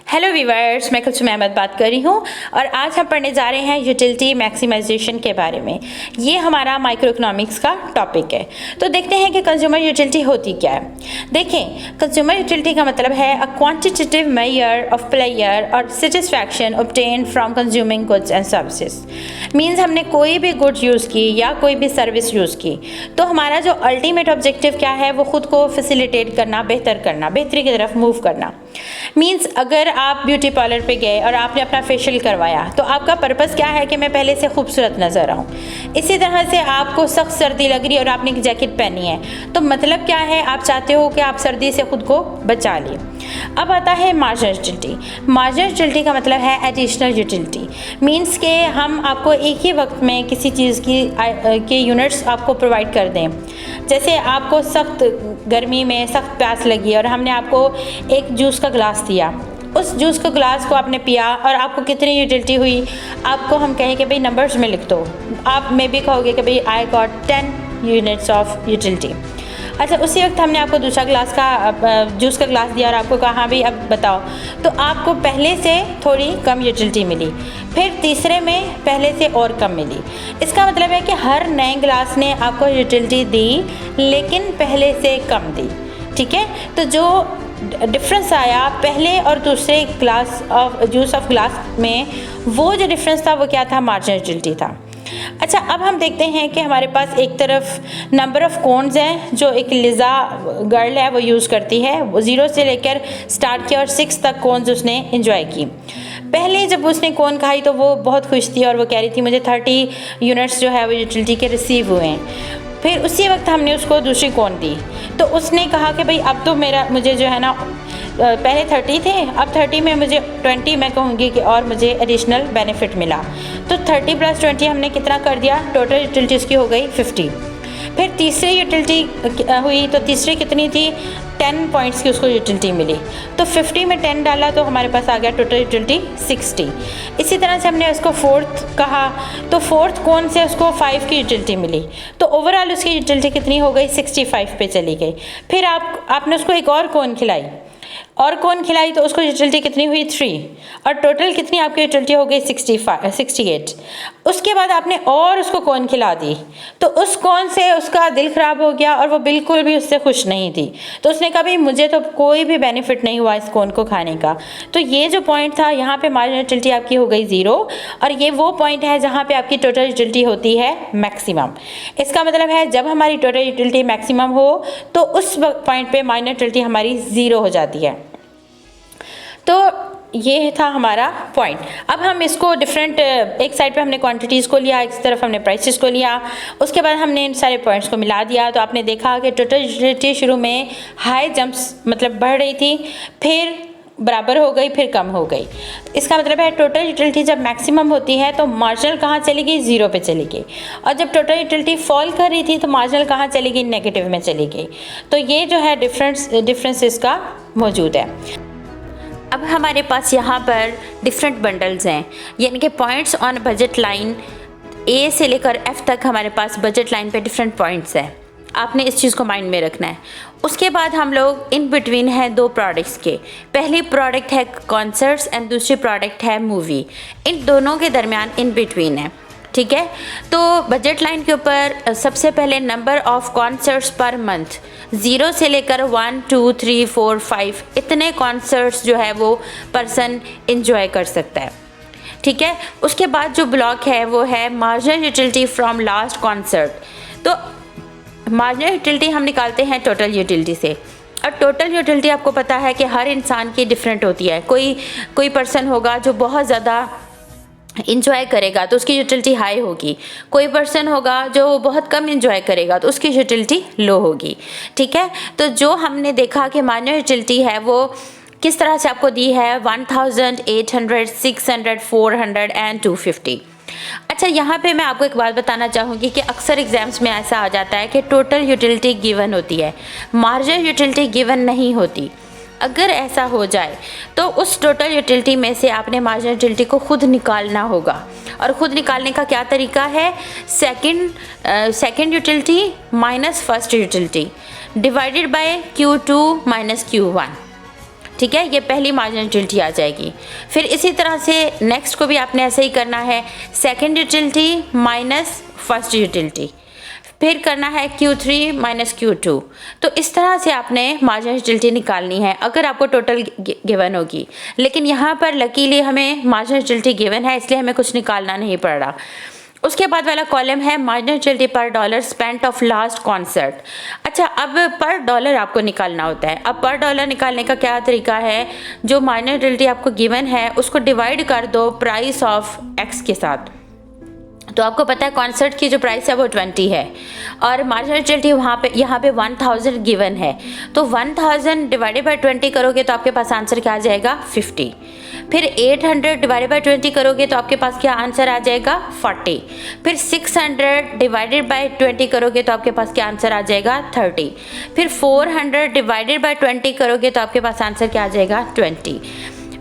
Hello viewers, मैं कुलसुम अहमद बात कर रही हूँ और आज हम पढ़ने जा रहे हैं यूटिलिटी मैक्सिमाइजेशन के बारे में। ये हमारा माइक्रो इकोनॉमिक्स का टॉपिक है। तो देखते हैं कि कंज्यूमर यूटिलिटी होती क्या है। देखें, कंज्यूमर यूटिलिटी का मतलब है a quantitative measure of player और satisfaction obtain from consuming goods and services. Means हमने कोई भी गुड यूज़ की या कोई भी सर्विस यूज़ की तो हमारा जो अल्टीमेट ऑब्जेक्टिव क्या है वो खुद को फैसिलिटेट करना, बेहतर करना, बेहतरी की तरफ मूव करना। मीन्स अगर आप ब्यूटी पार्लर पे गए और आपने अपना फेशियल करवाया तो आपका पर्पस क्या है कि मैं पहले से खूबसूरत नज़र आऊँ। इसी तरह से आपको सख्त सर्दी लग रही है और आपने एक जैकेट पहनी है तो मतलब क्या है, आप चाहते हो कि आप सर्दी से खुद को बचा लें। अब आता है मार्जिनल यूटिलिटी। मार्जिनल यूटिलिटी का मतलब है एडिशनल यूटिलिटी। मीन्स के हम आपको एक ही वक्त में किसी चीज़ के यूनिट्स आपको प्रोवाइड कर दें। जैसे आपको सख्त गर्मी में सख्त प्यास लगी और हमने आपको एक जूस का गिलास दिया, उस जूस के गिलास को आपने पिया और आपको कितनी यूटिलिटी हुई, आपको हम कहें कि भाई नंबर्स में लिख दो। आप मे भी कहोगे कि भाई I got 10 units of utility. अच्छा, उसी वक्त हमने आपको दूसरा गिलास का जूस का गिलास दिया और आपको कहा हाँ भाई अब बताओ, तो आपको पहले से थोड़ी कम यूटिलिटी मिली, फिर तीसरे में पहले से और कम मिली। इसका मतलब है कि हर नए गिलास ने आपको यूटिलिटी दी लेकिन पहले से कम दी। ठीक है, तो जो डिफरेंस आया पहले और दूसरे glass of juice of glass में, वो जो डिफरेंस था वो क्या था, मार्जिनल यूटिलिटी था। अच्छा, अब हम देखते हैं कि हमारे पास एक तरफ नंबर ऑफ़ कोन्स हैं जो एक लिज़ा गर्ल है वो यूज़ करती है। वो 0 से लेकर स्टार्ट किया और 6 तक कोन्स उसने इंजॉय की। पहले जब उसने कोन खाई तो वो बहुत खुश थी और वो कह रही थी मुझे 30 यूनिट्स जो है वो यूटिलिटी के रिसीव हुए हैं। फिर उसी वक्त हमने उसको दूसरी कोन दी तो उसने कहा कि भाई अब तो मुझे जो है ना पहले 30 थे, अब 30 में मुझे 20 मैं कहूँगी कि और मुझे एडिशनल बेनिफिट मिला। तो 30 + 20 हमने कितना कर दिया, टोटल यूटिलिटी उसकी हो गई 50। फिर तीसरी यूटिलिटी हुई तो तीसरी कितनी थी, 10 पॉइंट्स की उसको यूटिलिटी मिली। तो 50 में 10 डाला तो हमारे पास आ गया टोटल यूटिलिटी 60। इसी तरह से हमने उसको फोर्थ कहा तो फोर्थ कोन से उसको 5 की यूटिलिटी मिली, तो ओवरऑल उसकी यूटिलिटी कितनी हो गई, 65 पे चली गई। फिर आपने उसको एक और कोन खिलाई तो उसको यूटिलिटी कितनी हुई, 3, और टोटल कितनी आपकी यूटिलिटी हो गई 68। उसके बाद आपने और उसको कोन खिला दी तो उस कोन से उसका दिल ख़राब हो गया और वो बिल्कुल भी उससे खुश नहीं थी। तो उसने कहा भाई मुझे तो कोई भी बेनिफिट नहीं हुआ इस कोन को खाने का। तो ये जो पॉइंट था यहाँ पे मार्जिनल यूटिलिटी आपकी हो गई 0 और ये वो पॉइंट है जहाँ पे आपकी टोटल यूटिलिटी होती है मैक्सिमम। इसका मतलब है जब हमारी टोटल यूटिलिटी मैक्सिमम हो तो उस पॉइंट पे मार्जिनल यूटिलिटी हमारी 0 हो जाती है। तो ये था हमारा पॉइंट। अब हम इसको डिफरेंट, एक साइड पे हमने क्वांटिटीज़ को लिया, एक तरफ हमने प्राइसेस को लिया, उसके बाद हमने इन सारे पॉइंट्स को मिला दिया। तो आपने देखा कि टोटल यूटिलिटी शुरू में हाई जंप्स मतलब बढ़ रही थी, फिर बराबर हो गई, फिर कम हो गई। इसका मतलब है टोटल यूटिलिटी जब मैक्सिमम होती है तो मार्जिनल कहाँ चली गई, 0 पे चली गई, और जब टोटल यूटिलिटी फॉल कर रही थी तो मार्जिनल कहाँ चली गई, नेगेटिव में चली गई। तो ये जो है डिफरेंस इसका मौजूद है। अब हमारे पास यहाँ पर डिफरेंट बंडल्स हैं, यानी कि पॉइंट्स ऑन बजट लाइन ए से लेकर F तक हमारे पास बजट लाइन पे डिफरेंट पॉइंट्स हैं। आपने इस चीज़ को माइंड में रखना है। उसके बाद हम लोग इन बिटवीन है 2 प्रोडक्ट्स के, पहली प्रोडक्ट है कॉन्सर्ट्स एंड दूसरी प्रोडक्ट है मूवी। इन दोनों के दरमियान इन बिटवीन है। ठीक है, तो बजट लाइन के ऊपर सबसे पहले number of concerts per month 0 से लेकर 1, 2, 3, 4, 5 इतने कॉन्सर्ट्स जो है वो पर्सन इंजॉय कर सकता है। ठीक है, उसके बाद जो ब्लॉक है वो है marginal utility from last concert. तो मार्जिनल यूटिलिटी हम निकालते हैं टोटल यूटिलिटी से, और टोटल यूटिलिटी आपको पता है कि हर इंसान की डिफरेंट होती है। कोई पर्सन होगा जो बहुत ज़्यादा इंजॉय करेगा तो उसकी यूटिलिटी हाई होगी, कोई पर्सन होगा जो बहुत कम इंजॉय करेगा तो उसकी यूटिलिटी लो होगी। ठीक है, तो जो हमने देखा कि मार्जिनल यूटिलिटी है वो किस तरह से आपको दी है, 1000, 800, 600, 400 एंड 250। अच्छा, यहाँ पे मैं आपको एक बात बताना चाहूँगी कि अक्सर एग्जाम्स में ऐसा आ जाता है कि टोटल यूटिलिटी गिवन होती है, मार्जिनल यूटिलिटी गिवन नहीं होती। अगर ऐसा हो जाए तो उस टोटल यूटिलिटी में से आपने मार्जिनल यूटिलिटी को खुद निकालना होगा, और ख़ुद निकालने का क्या तरीका है, second utility minus first utility divided by Q2 minus Q1। ठीक है, ये पहली मार्जिनल यूटिलिटी आ जाएगी। फिर इसी तरह से नेक्स्ट को भी आपने ऐसे ही करना है, second utility minus first utility, फिर करना है Q3 माइनस Q2। तो इस तरह से आपने मार्जिनल यूटिलिटी निकालनी है अगर आपको टोटल गिवन होगी। लेकिन यहाँ पर लकीली हमें मार्जिनल यूटिलिटी गिवन है, इसलिए हमें कुछ निकालना नहीं पड़ रहा। उसके बाद वाला कॉलम है मार्जिनल यूटिलिटी पर dollar spent of last concert. अच्छा, अब पर डॉलर आपको निकालना होता है। अब पर डॉलर निकालने का क्या तरीका है, जो मार्जिनल यूटिलिटी आपको गिवन है उसको डिवाइड कर दो प्राइस ऑफ एक्स के साथ। तो आपको पता है कॉन्सर्ट की जो प्राइस है वो 20 है और मार्जिनल यूटिलिटी यहाँ पे 1000 गिवन है। तो 1000 डिवाइडेड बाय 20 करोगे तो आपके पास आंसर क्या आ जाएगा 50। फिर 800 डिवाइडेड बाय 20 करोगे तो आपके पास क्या आंसर आ जाएगा 40। फिर 600 डिवाइडेड बाय 20 करोगे तो आपके पास क्या आंसर आ जाएगा 30। फिर 400 डिवाइडेड बाय 20 करोगे तो आपके पास आंसर क्या आ जाएगा 20।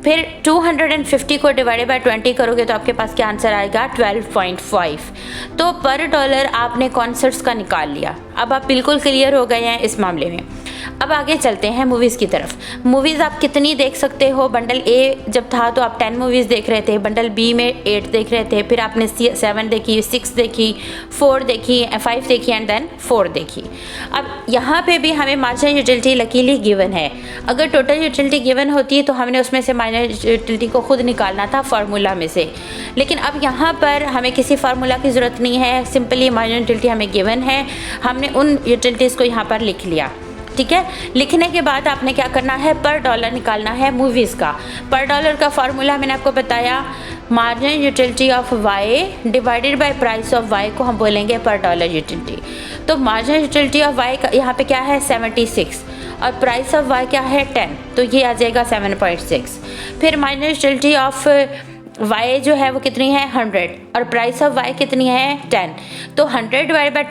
फिर 250 को डिवाइडेड बाय 20 करोगे तो आपके पास क्या आंसर आएगा 12.5। तो पर डॉलर आपने कॉन्सर्ट्स का निकाल लिया। अब आप बिल्कुल क्लियर हो गए हैं इस मामले में। अब आगे चलते हैं मूवीज़ की तरफ। मूवीज़ आप कितनी देख सकते हो, बंडल ए जब था तो आप 10 मूवीज़ देख रहे थे, बंडल बी में 8 देख रहे थे, फिर आपने 7 देखी, 6 देखी, 4 देखी, 5 देखी एंड देन 4 देखी। अब यहाँ पे भी हमें मार्जिनल यूटिलिटी लकीली गिवन है। अगर टोटल यूटिलिटी गिवन होती तो हमने उसमें से मार्जिनल यूटिलिटी को खुद निकालना था फार्मूला में से। लेकिन अब यहाँ पर हमें किसी फार्मूला की ज़रूरत नहीं है, सिंपली मार्जिनल यूटिलिटी हमें गिवन है, हमने उन यूटिलिटीज़ को यहाँ पर लिख लिया। ठीक है, लिखने के बाद आपने क्या करना है, पर डॉलर निकालना है मूवीज़ का। पर डॉलर का फार्मूला मैंने आपको बताया, marginal utility of Y divided by price of Y को हम बोलेंगे पर डॉलर यूटिलिटी। तो मार्जिनल यूटिलिटी ऑफ वाई का यहाँ पे क्या है 76 और प्राइस ऑफ वाई क्या है 10, तो ये आ जाएगा 7.6। फिर मार्जिनल यूटिलिटी ऑफ y जो है वो कितनी है 100 और प्राइस ऑफ y कितनी है 10, तो 100 डिवाइड बाय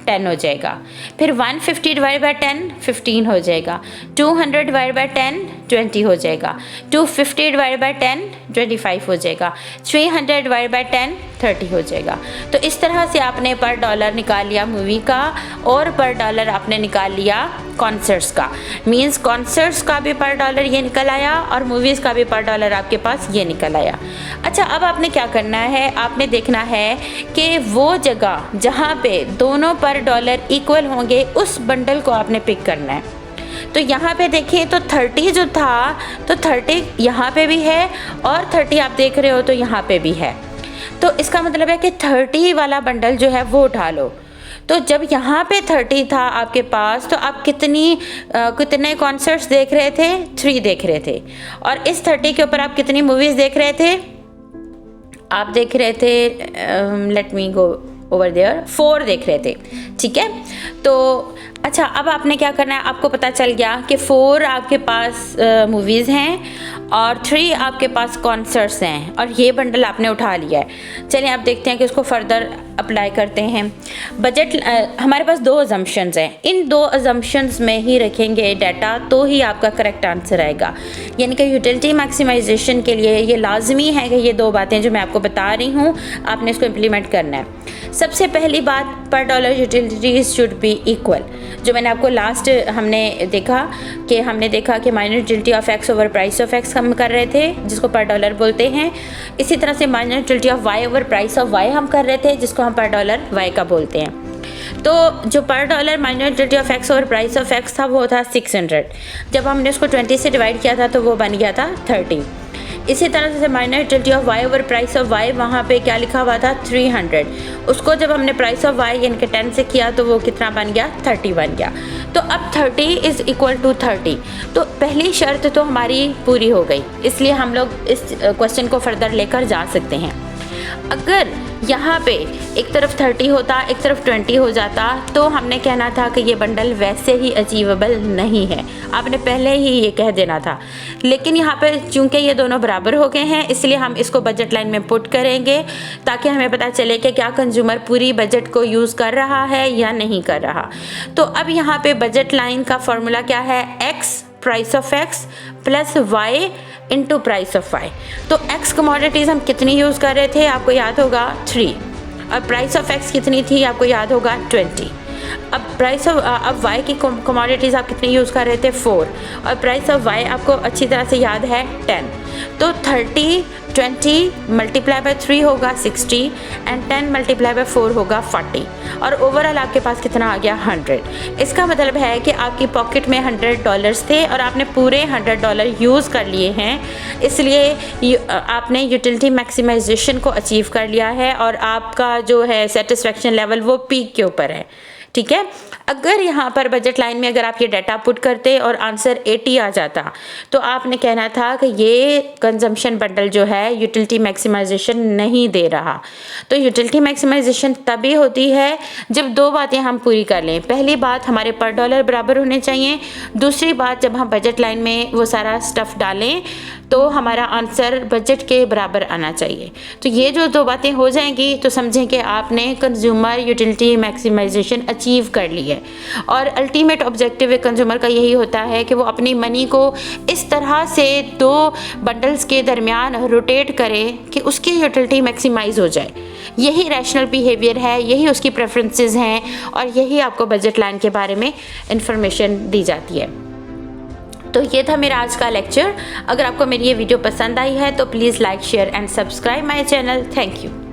10 हो जाएगा। फिर 150 डिवाइड बाय 10 15 हो जाएगा, 200 डिवाइड बाय 10 20 हो जाएगा, 250 डिवाइड बाय 10 25 हो जाएगा, 300 डिवाइड बाय 10 30 हो जाएगा। तो इस तरह से आपने पर डॉलर निकाल लिया मूवी का और पर डॉलर आपने निकाल लिया कॉन्सर्ट्स का। मींस कॉन्सर्ट्स का भी पर डॉलर ये निकल आया और मूवीज़ का भी पर डॉलर आपके पास ये निकल आया। अच्छा, अब आपने क्या करना है, आपने देखना है कि वो जगह जहाँ पे दोनों पर डॉलर इक्वल होंगे उस बंडल को आपने पिक करना है। तो यहाँ पे देखिए तो 30 जो था तो 30 यहाँ पे भी है और 30 आप देख रहे हो तो यहाँ पे भी है। तो इसका मतलब है कि 30 वाला बंडल जो है वो उठा लो। तो जब यहाँ पे 30 था आपके पास तो आप कितने कॉन्सर्ट्स देख रहे थे 3 देख रहे थे और इस 30 के ऊपर आप कितनी मूवीज़ देख रहे थे, आप देख रहे थे let me go over there 4 देख रहे थे। ठीक है, तो अच्छा अब आपने क्या करना है, आपको पता चल गया कि 4 आपके पास मूवीज़ हैं और 3 आपके पास कॉन्सर्ट्स हैं और ये बंडल आपने उठा लिया है। चलिए आप देखते हैं कि उसको फर्दर अप्लाई करते हैं। बजट हमारे पास 2 अजम्पशंस हैं, इन 2 अजम्पशंस में ही रखेंगे डाटा तो ही आपका करेक्ट आंसर आएगा। यानी कि यूटिलिटी मैक्सिमाइजेशन के लिए ये लाजमी है कि ये 2 बातें जो मैं आपको बता रही हूँ आपने इसको इम्प्लीमेंट करना है। सबसे पहली बात, पर dollar utilities should be equal. जो मैंने आपको लास्ट हमने देखा कि minor utility of x over price of x हम कर रहे थे जिसको पर डॉलर बोलते हैं। इसी तरह से minor utility of Y over price of Y हम कर रहे थे जिसको हम पर डॉलर वाई का बोलते हैं। तो जो पर dollar minor utility of x over price of x था वो था 600। जब हमने उसको 20 से डिवाइड किया था तो वो बन गया था 30। इसी तरह से minor utility of Y over price of Y, वहाँ पे क्या लिखा हुआ था 300। उसको जब हमने प्राइस ऑफ वाई यानी कि 10 से किया तो वो कितना बन गया 30 बन गया। तो अब 30 इज़ इक्वल टू 30। तो पहली शर्त तो हमारी पूरी हो गई, इसलिए हम लोग इस क्वेश्चन को फर्दर लेकर जा सकते हैं। अगर यहाँ पे एक तरफ 30 होता एक तरफ 20 हो जाता तो हमने कहना था कि ये बंडल वैसे ही अचीवेबल नहीं है, आपने पहले ही ये कह देना था। लेकिन यहाँ पे चूंकि ये दोनों बराबर हो गए हैं इसलिए हम इसको बजट लाइन में पुट करेंगे ताकि हमें पता चले कि क्या कंज्यूमर पूरी बजट को यूज़ कर रहा है या नहीं कर रहा। तो अब यहाँ पे बजट लाइन का फॉर्मूला क्या है, X price of X plus Y into price of Y. तो एक्स कमोडिटीज़ हम कितनी यूज़ कर रहे थे आपको याद होगा 3 और प्राइस ऑफ एक्स कितनी थी आपको याद होगा 20। अब प्राइस ऑफ अब वाई की कमोडिटीज़ आप कितने यूज़ कर रहे थे 4, और प्राइस ऑफ वाई आपको अच्छी तरह से याद है 10, तो 30 20 मल्टीप्लाई बाय 3 होगा 60 एंड 10 मल्टीप्लाई बाय 4 होगा 40, और ओवरऑल आपके पास कितना आ गया 100। इसका मतलब है कि आपकी पॉकेट में $100 थे और आपने पूरे $100 यूज़ कर लिए हैं, इसलिए आपने यूटिलिटी मैक्सिमाइजेशन को अचीव कर लिया है और आपका जो है सेटिस्फेक्शन लेवल वो पीक के ऊपर है। ठीक है, अगर यहाँ पर बजट लाइन में अगर आप ये डाटा पुट करते और आंसर 80 आ जाता तो आपने कहना था कि ये कंजम्पशन बंडल जो है यूटिलिटी मैक्सिमाइजेशन नहीं दे रहा। तो यूटिलिटी मैक्सिमाइजेशन तभी होती है जब दो बातें हम पूरी कर लें। पहली बात, हमारे पर डॉलर बराबर होने चाहिए। दूसरी बात, जब हम बजट लाइन में वो सारा स्टफ़ डालें तो हमारा आंसर बजट के बराबर आना चाहिए। तो ये जो दो बातें हो जाएंगी तो समझें कि आपने कंज्यूमर यूटिलिटी मैक्सिमाइजेशन अचीव कर ली है। और अल्टीमेट ऑब्जेक्टिव एक कंज्यूमर का यही होता है कि वो अपनी मनी को इस तरह से दो बंडल्स के दरमियान रोटेट करे कि उसकी यूटिलिटी मैक्सिमाइज हो जाए। यही रैशनल बिहेवियर है, यही उसकी प्रेफरेंसेस हैं और यही आपको बजट लाइन के बारे में इंफॉर्मेशन दी जाती है। तो ये था मेरा आज का लेक्चर। अगर आपको मेरी ये वीडियो पसंद आई है तो please like, share and subscribe my channel. Thank you.